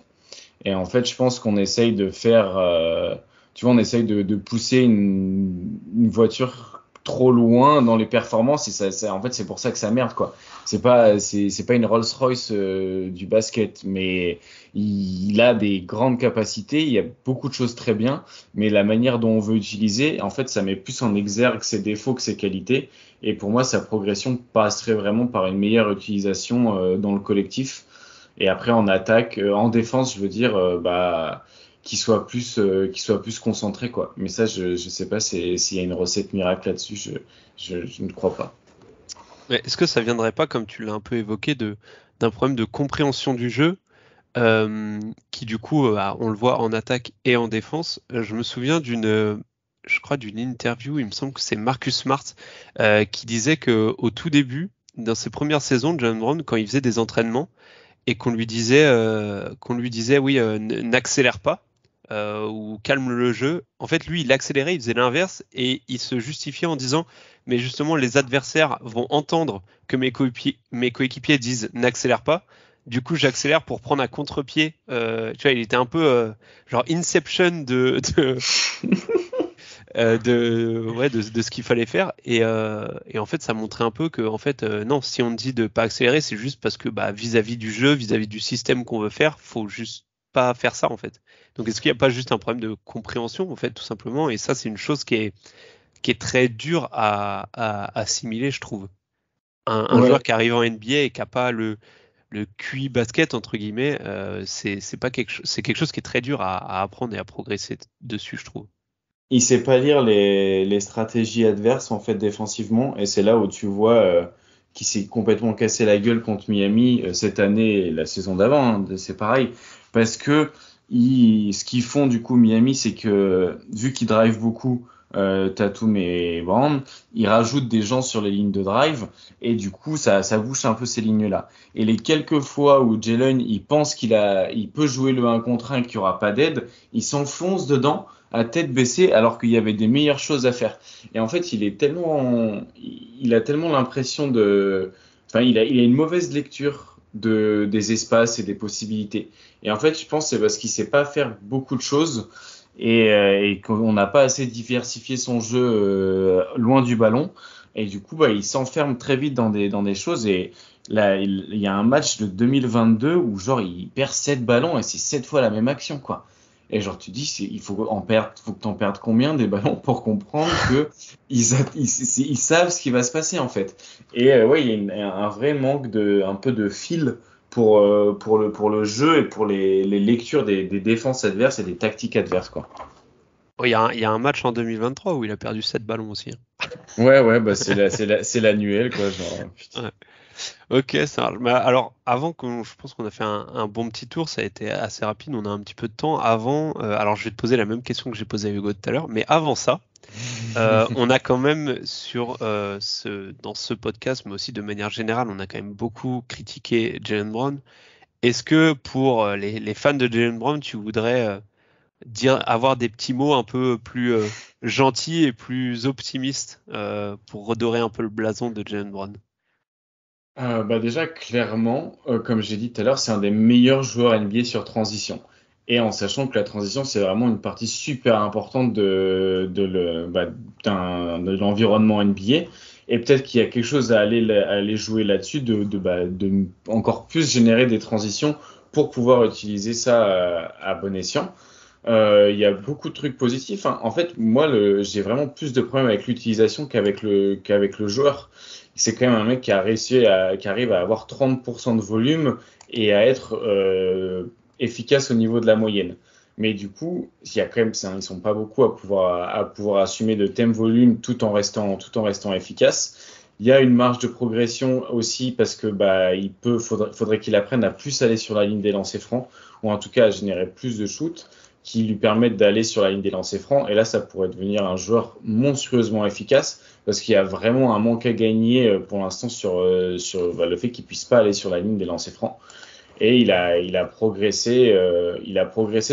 Et en fait, je pense qu'on essaye de faire, tu vois, on essaye de pousser une voiture trop loin dans les performances et en fait, c'est pour ça que ça merde, quoi. C'est pas une Rolls-Royce du basket, mais il a des grandes capacités, il y a beaucoup de choses très bien, mais la manière dont on veut utiliser, en fait, ça met plus en exergue ses défauts que ses qualités. Et pour moi, sa progression passerait vraiment par une meilleure utilisation dans le collectif. Et après, en attaque, en défense, je veux dire, qu'il soit plus concentré, quoi. Mais ça, je sais pas s'il y a une recette miracle là-dessus. Je ne crois pas. Mais est-ce que ça viendrait pas, comme tu l'as un peu évoqué, d'un problème de compréhension du jeu qui du coup, on le voit en attaque et en défense. Je me souviens je crois d'une interview, il me semble que c'est Marcus Smart qui disait que au tout début, dans ses premières saisons de Jaylen Brown, quand il faisait des entraînements et qu'on lui disait oui, n'accélère pas ou calme le jeu. En fait, lui, il accélérait, il faisait l'inverse et il se justifiait en disant mais justement les adversaires vont entendre que mes coéquipiers disent n'accélère pas. Du coup, j'accélère pour prendre un contre-pied. Tu vois, il était un peu genre Inception de ce qu'il fallait faire. Et en fait, ça montrait un peu que en fait, non, si on dit de pas accélérer, c'est juste parce que vis-à-vis du jeu, vis-à-vis du système qu'on veut faire, faut juste pas faire ça en fait. Donc, est-ce qu'il n'y a pas juste un problème de compréhension en fait, tout simplement? Et ça, c'est une chose qui est très dure à assimiler, je trouve. Un Ouais. joueur qui arrive en NBA et qui a pas le QI basket entre guillemets, c'est quelque chose qui est très dur à apprendre et à progresser dessus, je trouve. Il sait pas lire les stratégies adverses en fait défensivement et c'est là où tu vois qu'il s'est complètement cassé la gueule contre Miami cette année et la saison d'avant, hein, c'est pareil parce que ce qu'ils font du coup Miami, c'est que vu qu'ils drive beaucoup Tatum et Brown, ils rajoutent des gens sur les lignes de drive et du coup ça bouche un peu ces lignes là. Et les quelques fois où Jaylen il pense il peut jouer le 1 contre 1 qu'il y aura pas d'aide, il s'enfonce dedans à tête baissée alors qu'il y avait des meilleures choses à faire. Et en fait, il a tellement l'impression il a une mauvaise lecture des espaces et des possibilités. Et en fait, je pense que c'est parce qu'il sait pas faire beaucoup de choses et qu'on n'a pas assez diversifié son jeu loin du ballon. Et du coup, il s'enferme très vite dans des choses. Et là, il y a un match de 2022 où genre il perd 7 ballons et c'est 7 fois la même action, quoi. Et genre tu dis, il faut que t'en perdes combien des ballons pour comprendre que ils savent ce qui va se passer en fait. Et ouais, il y a un vrai manque un peu de fil pour le jeu et pour les lectures des défenses adverses et des tactiques adverses, quoi. Oh, il y a un match en 2023 où il a perdu 7 ballons aussi. Ouais, c'est l'annuel, quoi, genre. Ouais. Ok, ça marche. Alors, je pense qu'on a fait un bon petit tour, ça a été assez rapide, on a un petit peu de temps. Alors je vais te poser la même question que j'ai posée à Hugo tout à l'heure, mais avant ça, on a quand même dans ce podcast, mais aussi de manière générale, on a quand même beaucoup critiqué Jaylen Brown. Est-ce que pour les fans de Jaylen Brown, tu voudrais avoir des petits mots un peu plus gentils et plus optimistes pour redorer un peu le blason de Jaylen Brown? Déjà, clairement, comme j'ai dit tout à l'heure, c'est un des meilleurs joueurs NBA sur transition. Et en sachant que la transition, c'est vraiment une partie super importante de l'environnement NBA. Et peut-être qu'il y a quelque chose à aller jouer là-dessus, de encore plus générer des transitions pour pouvoir utiliser ça à bon escient. Il y a beaucoup de trucs positifs, hein. En fait, moi, j'ai vraiment plus de problèmes avec l'utilisation qu'avec le joueur. C'est quand même un mec qui arrive à avoir 30% de volume et à être efficace au niveau de la moyenne. Mais du coup, il y a quand même, ils sont pas beaucoup à pouvoir assumer de thème volume tout en restant efficace. Il y a une marge de progression aussi parce que faudrait qu'il apprenne à plus aller sur la ligne des lancers francs ou en tout cas à générer plus de shoots qui lui permettent d'aller sur la ligne des lancers francs. Et là, ça pourrait devenir un joueur monstrueusement efficace parce qu'il y a vraiment un manque à gagner pour l'instant sur le fait qu'il puisse pas aller sur la ligne des lancers francs. Et il a progressé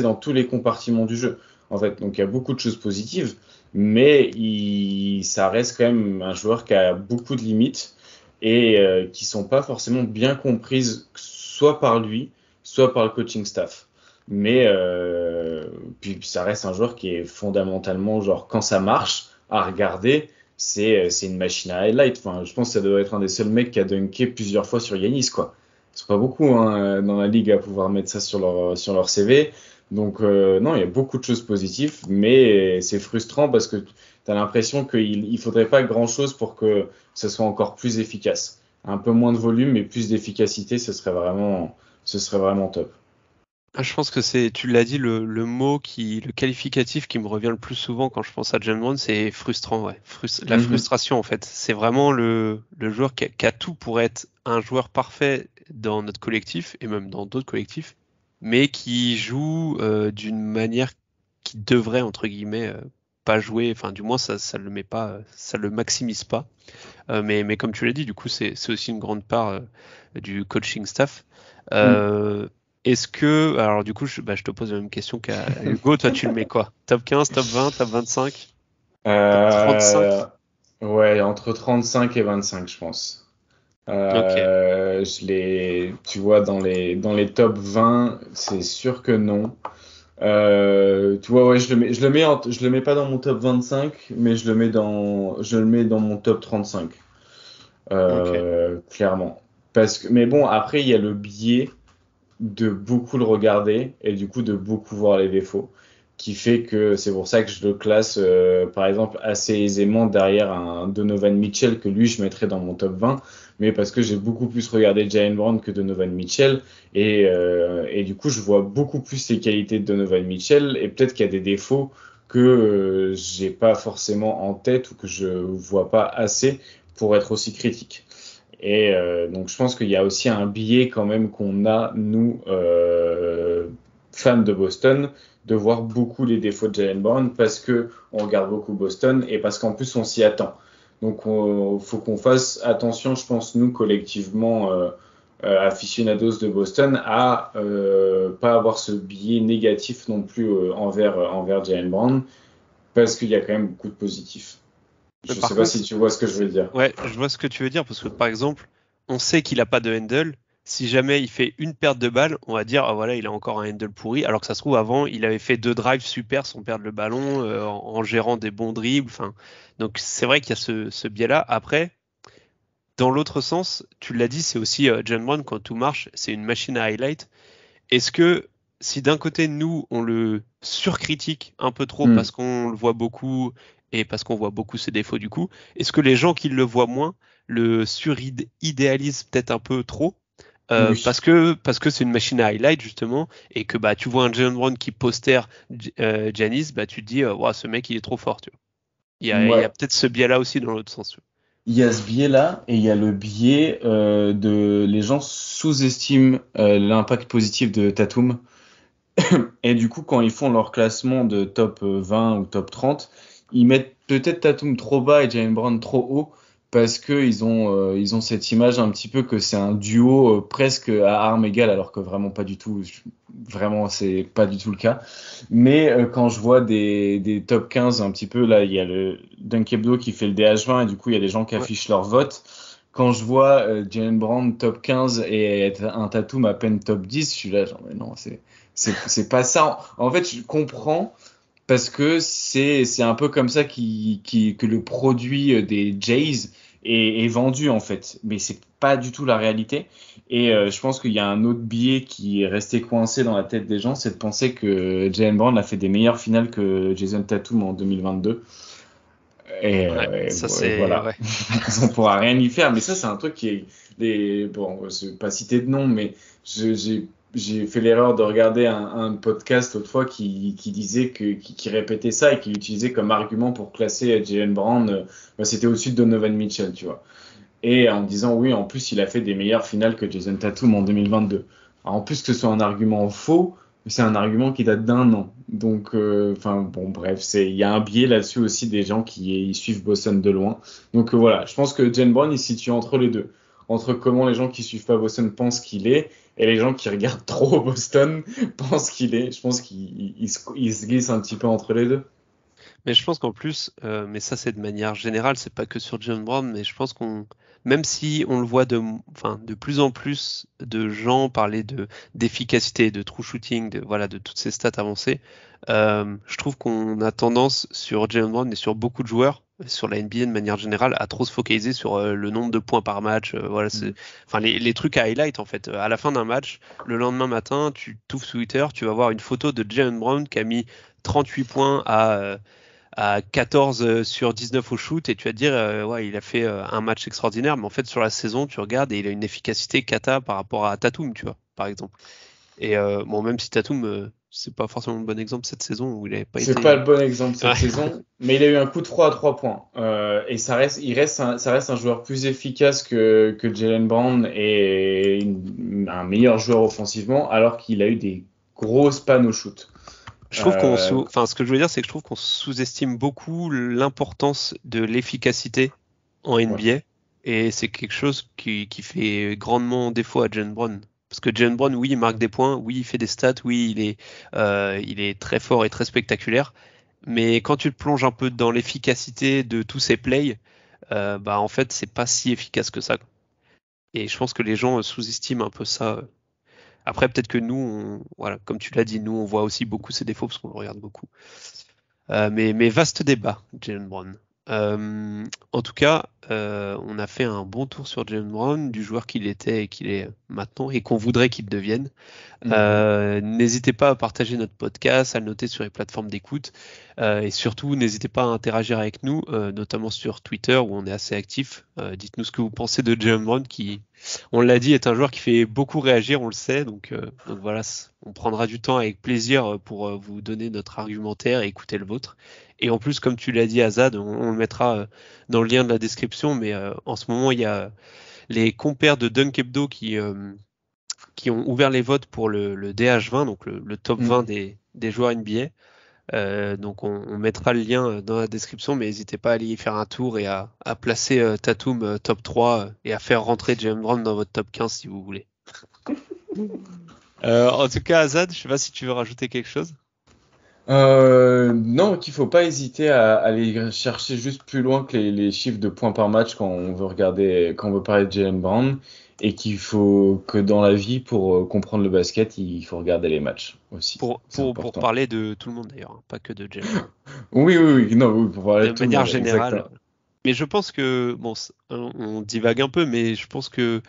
dans tous les compartiments du jeu. En fait, donc il y a beaucoup de choses positives, mais ça reste quand même un joueur qui a beaucoup de limites et qui sont pas forcément bien comprises soit par lui, soit par le coaching staff. Mais puis ça reste un joueur qui est fondamentalement, genre, quand ça marche, à regarder, c'est une machine à highlight. Enfin, je pense que ça doit être un des seuls mecs qui a dunké plusieurs fois sur Yanis, quoi. Ils sont pas beaucoup, hein, dans la ligue à pouvoir mettre ça sur leur CV. Donc, non, il y a beaucoup de choses positives, mais c'est frustrant parce que tu as l'impression qu'il faudrait pas grand-chose pour que ce soit encore plus efficace. Un peu moins de volume, mais plus d'efficacité, ce serait vraiment top. Je pense que tu l'as dit, le qualificatif qui me revient le plus souvent quand je pense à Jaylen Brown, c'est frustrant, ouais. La frustration, en fait. C'est vraiment le joueur qui a tout pour être un joueur parfait dans notre collectif et même dans d'autres collectifs, mais qui joue d'une manière qui devrait, entre guillemets, pas jouer, enfin, du moins, ça le met pas, ça le maximise pas. Mais comme tu l'as dit, du coup, c'est aussi une grande part du coaching staff. Alors du coup, je te pose la même question qu'à Hugo. Toi, tu le mets quoi? Top 15, top 20, top 25, top 35? Ouais, entre 35 et 25, je pense. Ok. Tu vois, dans les top 20, c'est sûr que non. Tu vois, ouais, je le mets pas dans mon top 25, mais je le mets dans mon top 35. Ok. Clairement. Mais bon, après, il y a le biais de beaucoup le regarder et du coup de beaucoup voir les défauts, qui fait que c'est pour ça que je le classe, par exemple, assez aisément derrière un Donovan Mitchell que lui, je mettrais dans mon top 20, mais parce que j'ai beaucoup plus regardé Jaylen Brown que Donovan Mitchell et du coup, je vois beaucoup plus les qualités de Donovan Mitchell et peut-être qu'il y a des défauts que j'ai pas forcément en tête ou que je vois pas assez pour être aussi critique. Et donc je pense qu'il y a aussi un biais quand même qu'on a, nous, fans de Boston, de voir beaucoup les défauts de Jaylen Brown parce que on regarde beaucoup Boston et parce qu'en plus on s'y attend. Donc faut qu'on fasse attention, je pense, nous, collectivement, aficionados de Boston, à pas avoir ce biais négatif non plus envers Jaylen Brown parce qu'il y a quand même beaucoup de positifs. Je Par sais pas contre, si tu vois ce que je veux dire. ouais, je vois ce que tu veux dire parce que par exemple, on sait qu'il a pas de handle, si jamais il fait une perte de balle, on va dire, ah voilà, il a encore un handle pourri, alors que ça se trouve, avant, il avait fait 2 drives super sans perdre le ballon, en gérant des bons dribbles. Enfin, donc c'est vrai qu'il y a ce biais-là. Après, dans l'autre sens, tu l'as dit, c'est aussi Jalen Brown, quand tout marche, c'est une machine à highlight. Est-ce que si d'un côté, nous, on le surcritique un peu trop parce qu'on le voit beaucoup et parce qu'on voit beaucoup ses défauts du coup, est-ce que les gens qui le voient moins le suridéalisent peut-être un peu trop Oui. parce que c'est une machine à highlight justement et que bah tu vois un Jalen Brown qui postère Giannis, bah tu te dis Ouah, ce mec il est trop fort, tu vois. Il y a Ouais. peut-être ce biais-là aussi dans l'autre sens. Tu Il y a ce biais-là et il y a le biais de les gens sous-estiment l'impact positif de Tatum. Et du coup, quand ils font leur classement de top 20 ou top 30, ils mettent peut-être Tatum trop bas et Jaylen Brown trop haut parce que ils ont cette image un petit peu que c'est un duo presque à armes égales alors que vraiment pas du tout. Vraiment, c'est pas du tout le cas. Mais quand je vois des top 15 un petit peu, là, il y a le Dunkebdo qui fait le DH20 et du coup, il y a des gens qui vois. affichent leur vote. Quand je vois Jaylen Brown top 15 et un Tatum à peine top 10, je suis là genre mais non, c'est pas ça. En fait, je comprends parce que c'est un peu comme ça que le produit des Jays est vendu en fait, mais c'est pas du tout la réalité. Et je pense qu'il y a un autre biais qui est resté coincé dans la tête des gens, c'est de penser que Jaylen Brown a fait des meilleures finales que Jason Tatum en 2022. Ouais, ça c'est Voilà, ouais. on pourra rien y faire. Mais ça, c'est un truc qui est bon, je vais pas citer de nom, mais j'ai fait l'erreur de regarder un podcast autrefois qui disait qui répétait ça et qui utilisait comme argument pour classer Jaylen Brown, c'était au-dessus de Donovan Mitchell, tu vois. Et en disant oui, en plus, il a fait des meilleures finales que Jason Tatum en 2022. Alors, en plus que ce soit un argument faux, c'est un argument qui date d'un an. Donc, enfin bon, bref, il y a un biais là-dessus aussi des gens qui suivent Boston de loin. Donc voilà, je pense que Jaylen Brown il se situe entre les deux, entre comment les gens qui suivent pas Boston pensent qu'il est et les gens qui regardent trop Boston pensent qu'il est. Je pense qu'il se glisse un petit peu entre les deux. Mais je pense qu'en plus, mais ça c'est de manière générale, c'est pas que sur John Brown, mais je pense qu'on, même si on le voit enfin, de plus en plus de gens parler d'efficacité, de true shooting, voilà, de toutes ces stats avancées, je trouve qu'on a tendance sur Jalen Brown et sur beaucoup de joueurs, sur la NBA de manière générale, à trop se focaliser sur le nombre de points par match, voilà, enfin les trucs à highlight en fait. À la fin d'un match, le lendemain matin, tu t'ouvres Twitter, tu vas voir une photo de Jalen Brown qui a mis 38 points à 14 sur 19 au shoot et tu vas te dire ouais il a fait un match extraordinaire, mais en fait sur la saison tu regardes et il a une efficacité cata par rapport à Tatum, tu vois, par exemple. Et bon, même si Tatum c'est pas forcément le bon exemple cette saison où il avait pas C'est pas été le bon exemple ouais. cette saison, mais il a eu un coup de froid à 3 points. Et ça reste un joueur plus efficace que Jaylen Brown et un meilleur joueur offensivement, alors qu'il a eu des grosses pannes au shoot. Je trouve Euh, enfin ce que je veux dire c'est que je trouve qu'on sous-estime beaucoup l'importance de l'efficacité en ouais. NBA et c'est quelque chose qui fait grandement défaut à Jalen Brown. Parce que Jalen Brown, oui, il marque des points, oui, il fait des stats, oui, il est très fort et très spectaculaire. Mais quand tu te plonges un peu dans l'efficacité de tous ses plays, bah en fait, c'est pas si efficace que ça. Et je pense que les gens sous-estiment un peu ça. Après, peut-être que nous, voilà, comme tu l'as dit, nous, on voit aussi beaucoup ses défauts parce qu'on le regarde beaucoup. Mais vaste débat, Jalen Brown. En tout cas, on a fait un bon tour sur Jalen Brown, du joueur qu'il était et qu'il est maintenant et qu'on voudrait qu'il devienne. Mhm. N'hésitez pas à partager notre podcast, à le noter sur les plateformes d'écoute et surtout n'hésitez pas à interagir avec nous, notamment sur Twitter où on est assez actif. Dites-nous ce que vous pensez de Jalen Brown qui, on l'a dit, est un joueur qui fait beaucoup réagir, on le sait. Donc voilà, on prendra du temps avec plaisir pour vous donner notre argumentaire et écouter le vôtre. Et en plus, comme tu l'as dit, Azad, on le mettra dans le lien de la description. Mais en ce moment, il y a les compères de Dunk Hebdo qui ont ouvert les votes pour le DH20, donc le top 20 Mhm. des joueurs NBA. Donc on mettra le lien dans la description, mais n'hésitez pas à aller y faire un tour et à placer Tatum top 3 et à faire rentrer Jalen Brown dans votre top 15 si vous voulez. En tout cas, Azad, je sais pas si tu veux rajouter quelque chose. Non, qu'il faut pas hésiter à aller chercher juste plus loin que les chiffres de points par match quand on veut regarder, quand on veut parler de Jaylen Brown, et qu'il faut que dans la vie, pour comprendre le basket, il faut regarder les matcs aussi. Pour parler de tout le monde d'ailleurs, hein, pas que de Jaylen Brown. Oui, non, oui, pour parler de tout le monde. De manière générale. Exactement. Mais je pense que, bon, on divague un peu, mais je pense que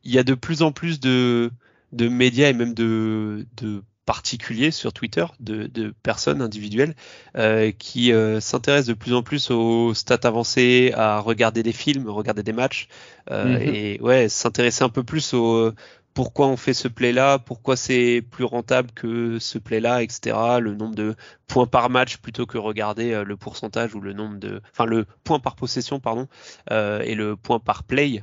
il y a de plus en plus de médias et même de particuliers sur Twitter, de personnes individuelles qui s'intéressent de plus en plus aux stats avancées, à regarder des films, regarder des matchs, et ouais, s'intéresser un peu plus au pourquoi on fait ce play-là, pourquoi c'est plus rentable que ce play-là, etc. Le nombre de points par match plutôt que regarder le pourcentage ou le point par possession, pardon, et le point par play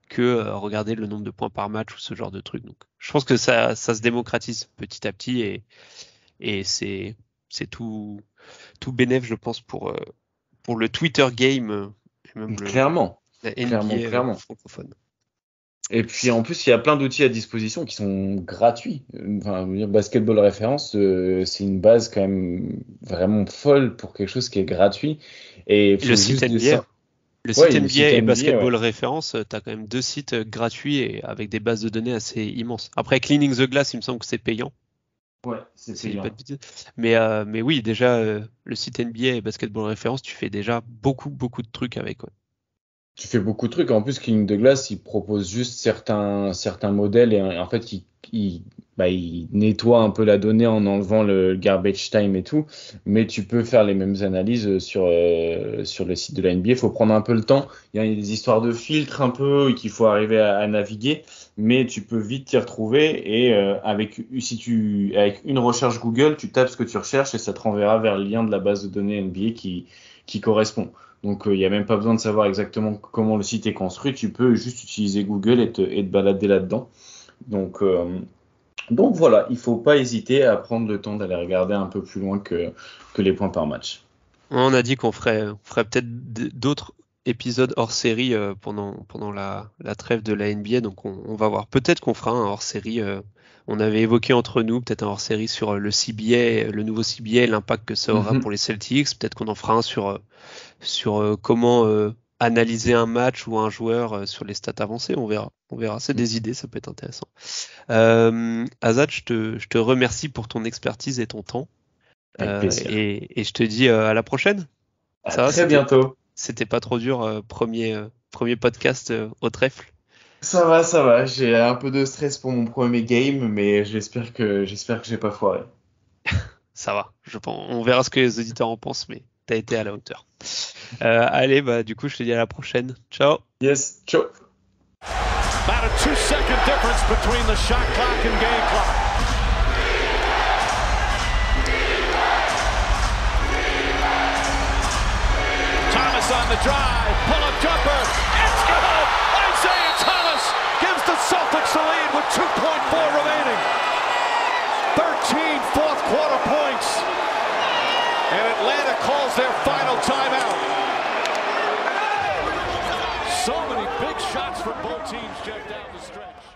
que regarder le nombre de points par match ou ce genre de trucs. Donc, je pense que ça se démocratise petit à petit et c'est tout bénéf, je pense, pour le Twitter game et même Clairement. la NBA Clairement. francophone. Et puis en plus, il y a plein d'outils à disposition qui sont gratuits. Enfin, Basketball Référence, c'est une base quand même vraiment folle pour quelque chose qui est gratuit. Et le site NBA. Le site NBA et Basketball Référence, tu as quand même 2 sites gratuits et avec des bases de données assez immenses. Après, Cleaning the Glass, il me semble que c'est payant. Ouais, c'est payant. Mais oui, déjà, le site NBA et Basketball Référence, tu fais déjà beaucoup de trucs avec. Ouais. Tu fais beaucoup de trucs. En plus, Cleaning the Glass, il propose juste certains modèles et en fait, il nettoie un peu la donnée en enlevant le garbage time et tout. Mais tu peux faire les mêmes analyses sur le site de la NBA. Il faut prendre un peu le temps. Il y a des histoires de filtres un peu qu'il faut arriver à naviguer. Mais tu peux vite t'y retrouver et avec une recherche Google, tu tapes ce que tu recherches et ça te renverra vers le lien de la base de données NBA qui correspond. Donc, il n'y a même pas besoin de savoir exactement comment le site est construit. Tu peux juste utiliser Google et te balader là-dedans. Donc voilà, il ne faut pas hésiter à prendre le temps d'aller regarder un peu plus loin que les points par match. On a dit qu'on ferait peut-être d'autres épisodes hors série pendant la trêve de la NBA. Donc, on va voir. Peut-être qu'on fera un hors série. On avait évoqué entre nous peut-être un hors série sur le CBA, le nouveau CBA, l'impact que ça aura pour les Celtics. Peut-être qu'on en fera un sur comment analyser un match ou un joueur sur les stats avancées. On verra. C'est des idées, ça peut être intéressant. Azad, je te remercie pour ton expertise et ton temps. Et je te dis à la prochaine. Très bientôt. C'était pas trop dur, premier podcast au trèfle. Ça va. J'ai un peu de stress pour mon premier game, mais j'espère que j'ai pas foiré. Ça va. On verra ce que les auditeurs en pensent, mais t'as été à la hauteur. Allez, du coup, je te dis à la prochaine. Ciao. Yes, ciao. About a 2-second difference between the shot clock and game clock. Thomas on the drive, pull-up jumper, it's good! Isaiah Thomas gives the Celtics the lead with 2.4 remaining. 13 fourth quarter points. And Atlanta calls their final timeout. So many big shots for both teams, Jeff, down the stretch.